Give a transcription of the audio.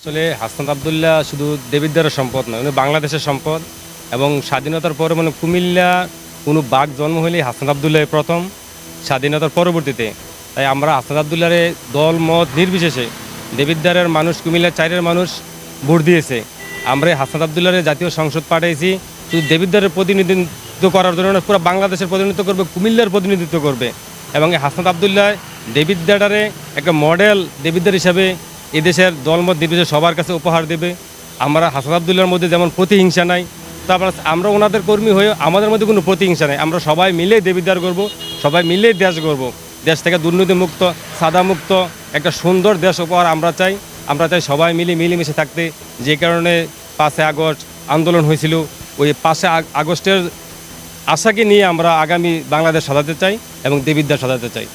আসলে হাসনাত আবদুল্লাহ শুধু দেবিদ্বারের সম্পদ নয়, উনি বাংলাদেশের সম্পদ। এবং স্বাধীনতার পরে কুমিল্লা কোনো বাঘ জন্ম হলেই হাসনাত আবদুল্লাহ প্রথম, স্বাধীনতার পরবর্তীতে। তাই আমরা হাসনাত আবদুল্লাহরে দল মত নির্বিশেষে, দেবিদ্বারের মানুষ, কুমিল্লার চাইরের মানুষ ভোট দিয়েছে। আমরা হাসনাত আবদুল্লাহরে জাতীয় সংসদ পাঠিয়েছি শুধু দেবিদ্বারের প্রতিনিধিত্ব করার জন্য না, পুরো বাংলাদেশের প্রতিনিধিত্ব করবে, কুমিল্লার প্রতিনিধিত্ব করবে। এবং এই হাসনাত আবদুল্লাহ দেবিদ্বারে একটা মডেল দেবিদ্বার হিসাবে এদেশের দলমত নির্বিশেষে সবার কাছে উপহার দেবে। আমরা হাসান আবদুল্লাহর মধ্যে যেমন প্রতিহিংসা নাই, তারপর আমরা ওনাদের কর্মী হয়ে আমাদের মধ্যে কোনো প্রতিহিংসা নাই। আমরা সবাই মিলে দেবিদ্বার করব, সবাই মিলে দেশ গড়ব। দেশ থেকে দুর্নীতিমুক্ত, সাদামুক্ত একটা সুন্দর দেশ উপহার আমরা চাই। আমরা চাই সবাই মিলেমিশে থাকতে। যে কারণে 5 আগস্ট আন্দোলন হয়েছিল, ওই 5 আগস্টের আশাকে নিয়ে আমরা আগামী বাংলাদেশ সাজাতে চাই এবং দেবিদ্বার সাজাতে চাই।